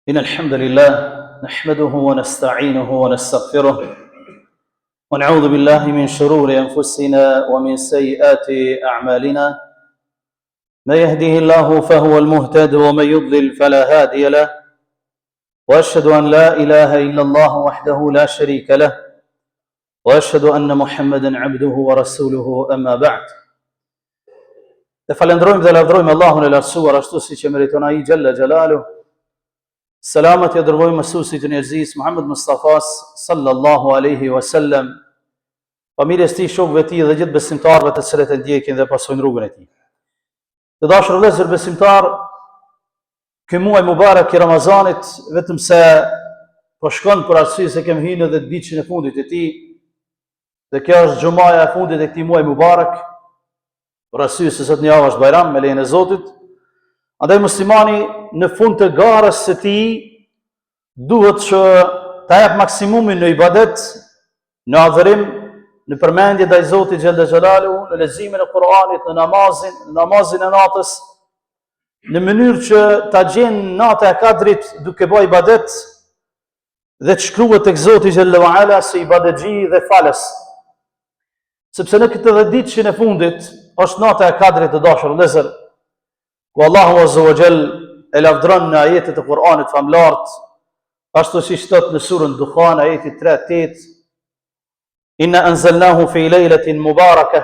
إن الحمد لله نحمده ونستعينه ونستغفره ونعوذ بالله من شرور أنفسنا ومن سيئات أعمالنا. من يهده الله فهو المهتد ومن يضلل فلا هادي له، وأشهد أن لا إله إلا الله وحده لا شريك له، وأشهد أن محمدا عبده ورسوله أما بعد. Dhe falendrojmë dhe lavdrojmë Allahun e lartësuar ashtu siç e meriton ai Gjalla Xhelalu. Selamat ja dërgojmë mësuesit e njerëzisë Muhammed Mustafas sallallahu alaihi wasallam, familjes tij, shokëve të tij dhe gjithë besimtarëve të cilët e ndjekin dhe pasojnë rrugën e tij. Të dashur vëllezër besimtar, ky muaj mubarak i Ramazanit vetëm se po shkon për arsye se kemi hyrë edhe ditën e fundit të tij, dhe kjo është xumaja e fundit e këtij muaji mubarak, për arsye se sot javë është Bajram me lejen e Zotit. Andaj muslimani në fund të garës së tij duhet që ta jap maksimumin në ibadet, në adhurim, në përmendje ndaj Zotit Gjalla Xhelalu, në leximin e Kuranit, në namazin e natës, në mënyrë që ta gjen nata e Kadrit duke bërë ibadet dhe të shkruhet tek Zoti Gjalla Wala si ibadetxhi dhe falës. Sepse në këtë 10 ditëshin e fundit është nata e Kadrit të dashur vëllezër, ku Allahu Azza wa Jall e lavdron në ajetet e Kuranit famlart, ashtu siç thot në surën Dukhan ajeti 3-8, inna anzalnahu fi lejletin mubarakah,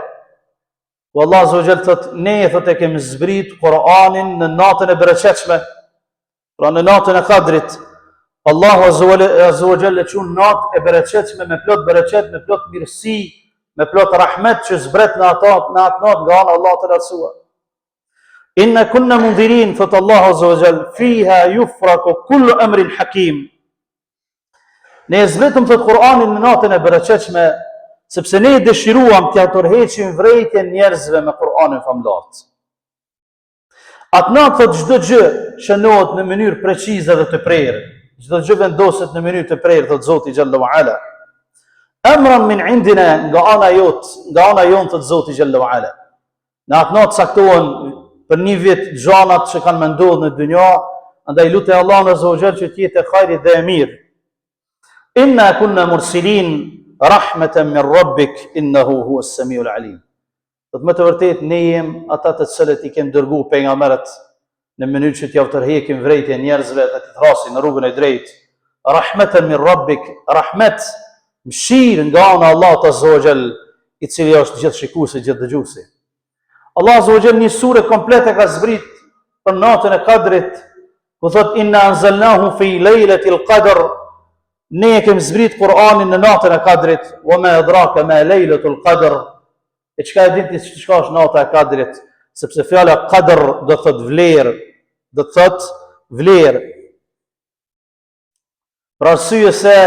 ku Allah Azza wa Jall thot ne e kemi zbrit Kur'anin në natën e bereqetshme, pra në natën e Kadrit. Allahu Azza wa Jall e quajnë natë e bereqetshme, me plot bereqet, me plot mirësi, me plot rahmet që zbret në atë natë nga ana Allah të lartësuar. Inna kunna mundhirin, thot Allahu Azza wa Jall, fiha yufraku kullu amrin hakim. Ne zbretëm thot Kur'anin në natën e bereqetshme, sepse ne dëshiruam t'ia tërheqim vrejtjen njerëzve me Kur'anin famlart. Atë natë thot çdo gjë shënohet në mënyrë precize dhe të prerë, çdo gjë vendoset në mënyrë të prerë, thot Zoti Gjalla Wala. Amran min indina, nga ana jonë thot Zoti Gjalla Wala. Në atë natë saktohen për një vit gjanat që kanë ndodhur në dynja, andaj lutej Allahun Azza wa Jall që të jetë e hajrit dhe e mirë. Inna kunna mursilin rahmatan min rabbik innahu huwas samiul alim. Do të më të vërtet ne jem ata të cilët i kemi dërguar pejgamberët në mënyrë që t'ia tërheqim vrejtjen njerëzve dhe të thrasin në rrugën e drejtë. Rahmatan min rabbik, rahmet, mëshirë nga ana Allahut Azza wa Jall, i cili është gjithë shikuesi, gjithë dëgjuesi. Allah Azza wa Jall një sure komplete ka zbrit për natën e Kadrit, ku thot inna anzalnahu fi lejletil qadr, ne e kemi zbrit Kur'anin në natën e Kadrit, wa ma adraka ma lejletul qadr, e çka e din ti çka është nata e Kadrit, sepse fjala qadr do thot vlerë, do thot vlerë. Për arsye se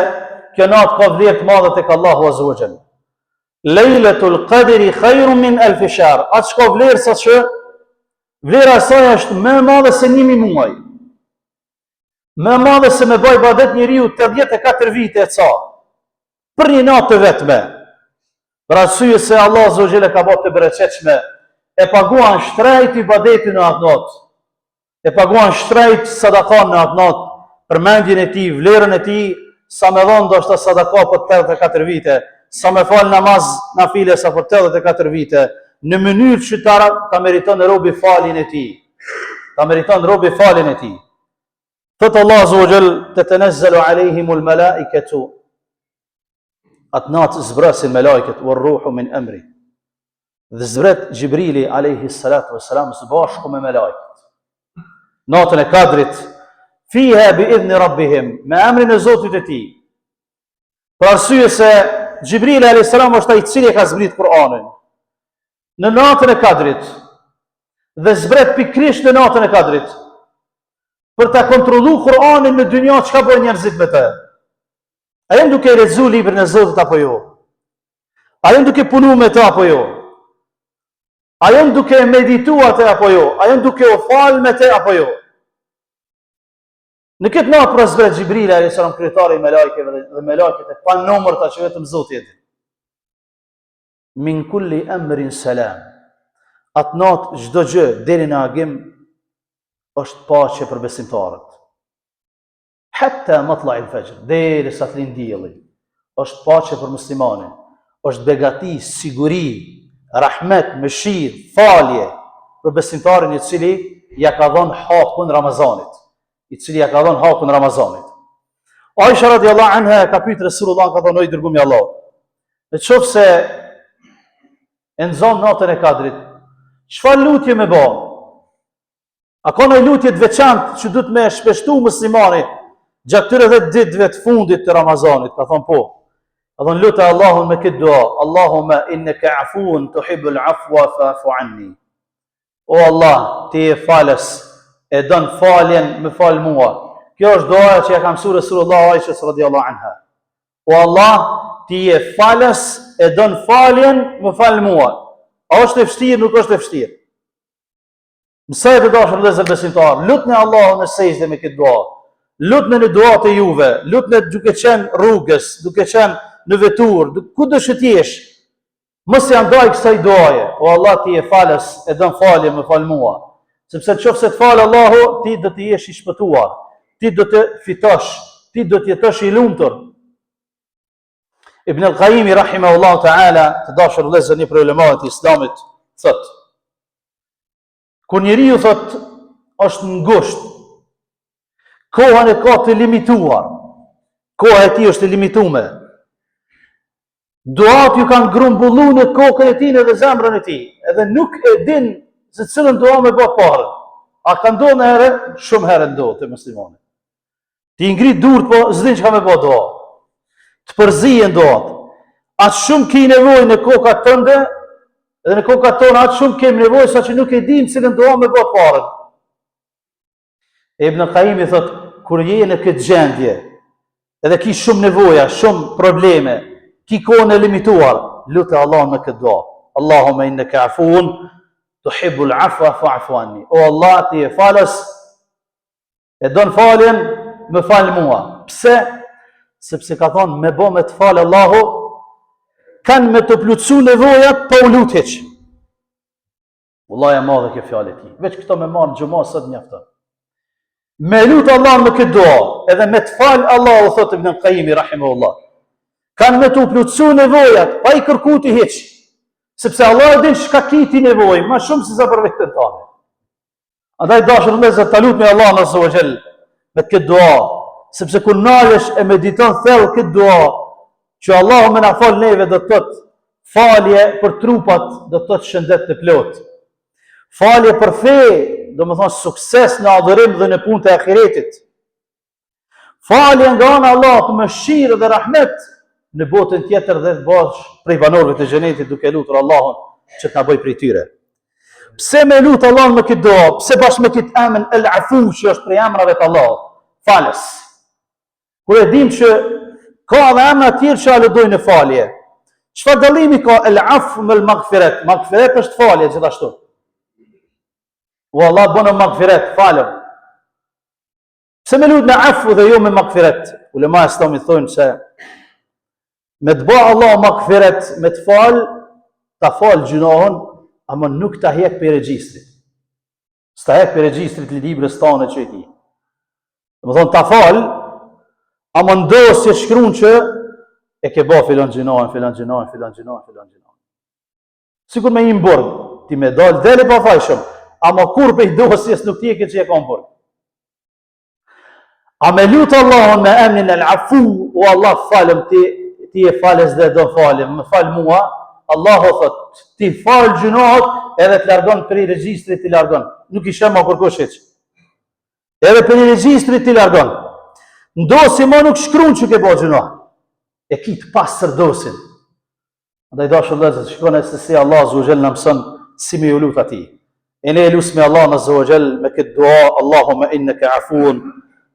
kjo natë ka vlerë të madhe tek Allahu Azza wa Jall. Lejletul qadri khairun min alf shahr. Atë shko vlerë sa që vlera e saj është më e madhe se 1000 muaj. Më e madhe se me bëj ibadet njeriu 84 vite e ca. Për një natë të vetme. Për arsye se Allah Azza wa Jall ka bërë të bereqetshme, e paguan shtrejt ibadetin në atë natë. E paguan shtrejt sadakan në atë natë, përmendjen e tij, vlerën e tij, sa me dhon ndoshta sadaka për 84 vite. Sa me fal namaz nafile sa për 84 vite, në mënyrë që ta meriton robi falin e tij. Ta meriton robi falin e tij. Thot Allah Azza wa Jall, tatanazzalu alejhimul malaikatu. Atë natë zbrasin melajket, war ruhu min amri. Dhe zbret Gjibrili alayhi salatu wassalam së bashku me melajket. Natën e Kadrit, fiha bi idhni rabbihim, me emrin e Zotit e tij. Për arsye se Gjibrili alayhis salam është ai i cili ka zbrit Kur'anin në natën e Kadrit dhe zbret pikërisht në natën e Kadrit për ta kontrolluar Kur'anin në dynjë, çka bën njerëzit me të. A janë duke lexuar librin e Zotit apo jo? A janë duke punuar me të apo jo? A janë duke medituar te apo jo? A janë duke u fal me të apo jo? Në këtë natë pra zbret Gjibrili alayhis salam, kryetari i melajkeve dhe melajket e pa numër ta që vetëm Zoti e di. Min kulli amrin salam. Atë natë çdo gjë deri në agim është paqe për besimtarët. hatta matla' al-fajr, derisa të lind dielli. Është paqe për muslimanin, është begati, siguri, rahmet, mëshirë, falje për besimtarin i cili ja ka dhënë hakun Ramazanit. Aisha radiallahu anha ka pyet Resulullah, ka thonë: "O i dërguari i Allahut, nëse e nxon natën e Kadrit, çfarë lutje më bë? A ka një lutje të veçantë që duhet me shpeshtu muslimani gjatë këtyre 10 ditëve të fundit të Ramazanit?" Ka thonë po. Ka thonë: "Lutë Allahun me këtë dua: Allahumma innaka afuun tuhibbul afwa fa'fu anni." O Allah, ti je falës, e don faljen, më fal mua. Kjo është doja që ja ka mësuar Resulullah Aishës radiallahu anha. O Allah, ti je falës, e don faljen, më fal mua. A është e vështirë? Nuk është e vështirë. Mësoj të dashur vëllezër besimtar, lutni Allahun në sejdë me këtë dua. Lutni në duat e juve, lutni duke qenë rrugës, duke qenë në vetur, ku do të jesh. Mos e ndaj kësaj duaje: O Allah, ti je falës, e don falje, më fal mua. Sepse nëse të falë Allahu, ti do të jesh i shpëtuar, ti do të fitosh, ti do të jetosh i lumtur. Ibn al-Qayyim rahimahullahu ta'ala, të dashur vëllezër, një prej ulemat të Islamit, thotë: kur njeriu thotë është ngusht, kohën e ka të limituar, koha e tij është e limituar. Duat ju kanë grumbullu në kokën e tij dhe zemrën e tij, edhe nuk e din se cilën dua me bë parë. A ka ndodhur një herë? Shumë herë ndodh te muslimani. Ti ngrit durt, po s'din çka me bë dua. Të përzihen duat. Atë shumë ke nevojë në kokat tënde, edhe në kokat tona atë shumë kemi nevojë, saqë nuk e dim cilën dua me bë parë. Ibn Qayyim thotë: kur je në këtë gjendje, edhe ki shumë nevoja, shumë probleme, ki kohën e limituar, lutë Allahun me këtë dua: Allahumma innaka afuun tuhibbul afwa fa'fu anni. O Allah, ti je falës, e don faljen, më fal mua. Pse? Sepse ka thonë me bë me të falë Allahu, kanë me të plotësu nevojat pa u lutë hiç. Wallahi e madhe kjo fjalë e tij. Veç këto me marr xhumë sot mjafton. Me lutë Allahun me këtë dua, edhe me të falë Allahu, thotë Ibn Qayyim rahimahullah, kanë me të plotësu nevojat pa i kërkuar ti hiç. Sepse Allah e din çka ki ti nevojë, më shumë se sa për veten tënde. Andaj dashur vëllezër, ta lutni Allahun azza wa jall me këtë dua, sepse kur nalesh e mediton thellë këtë dua, që Allahu më na fal neve, do të thotë falje për trupat, do të thotë shëndet të plot. Falje për fe, do të thonë sukses në adhurim dhe në punët e ahiretit. Falje nga ana Allahut, mëshirë dhe rahmet në botën tjetër dhe bash prej banorëve të xhenetit, duke lutur Allahun që të na bëj prej tyre. Pse me lutë Allahun me këtë dua? Pse bashkë me këtë emër El-Afu, që është prej emrave të Allahut, falës? Kur e dim që ka edhe emra të tjerë që aludojnë në falje. Çfarë dallimi ka El-Afu me El-Maghfiret? Maghfiret është falje gjithashtu. O Allah, bëna maghfiret, falem. Pse me lutë në afu dhe jo me maghfiret? Ulema e Islamit thonë se me të bëjë Allah maghfiret, me të falë, ta falë gjunohën, ama nuk ta hek për regjistrit. S'ta hek për regjistrit të librës tane që e ti. Dhe më thonë ta falë, ama ndosë që shkruan që e ke ba filan gjunohën, filan gjunohën, filan gjunohën, filan gjunohën. Sikur me një më burg, ti me dalë dele pa fajshëm, ama kur për i dosjes nuk ti e ke që e ka më burg. A me lutë Allahun me emnin El-Afu, o Allah falem ti e falës dhe do falem, më falë mua, Allahu thot, ti falë gjunohët edhe të largon për i regjistrit ti largon. Nuk i shemë a kërkosh heq. Edhe për i regjistrit ti largon. Ndosi ma nuk shkruan që ke bo gjunohë. E kitë pasër dosin. Andaj dashur vëllezër, shikoni se si Allah azza wa jalla na mëson si me lut atij. E ne lusmi Allah azza wa jalla me këtë dua: Allahumma innaka afuun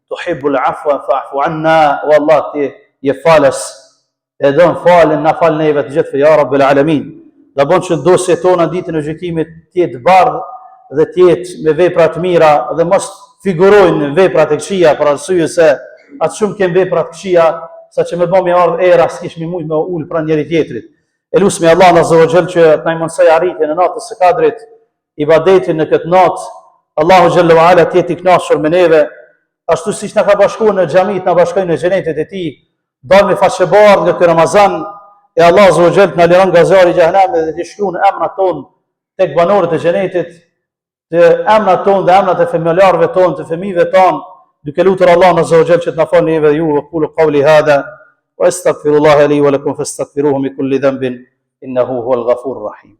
tuhibbul afwa fa'fu anna. O Allah, ti je falës, e don falën, na fal neve të gjithë, ya rabbul alamin. Da bon që dosjet tona ditën e gjykimit të jetë bardhë dhe të jetë me vepra të mira dhe mos figurojnë në vepra të këqija, për arsye se atë shumë kemë vepra të këqija, sa që me bëmi ardhë era s'kishmi mujt me ullë pra njeri tjetrit. E lusmi Allah në azza wa jall që të na mësoj arritje në natës së Kadrit, ibadetin në këtë natë, Allahu xhallahu ala të jetë i kënaqur me neve, ashtu siç na ka bashkuar në xhamit, na bashkojnë në xhenetet e tij, dalë me faqebardh nga ky Ramazan, e Allah Azza wa Jall na liron nga zjarri i xhehenamit dhe të shkruan emrat tonë tek banorët e xhenetit, të emrat tonë dhe emrat e familjarëve tonë, të fëmijëve tonë, duke lutur Allahun Azza wa Jall që të na falë neve dhe ju. Qulu qawli hadha wa astaghfirullaha li wa lakum fastaghfiruhu min kulli dhanbin innahu huwal ghafurur rahim.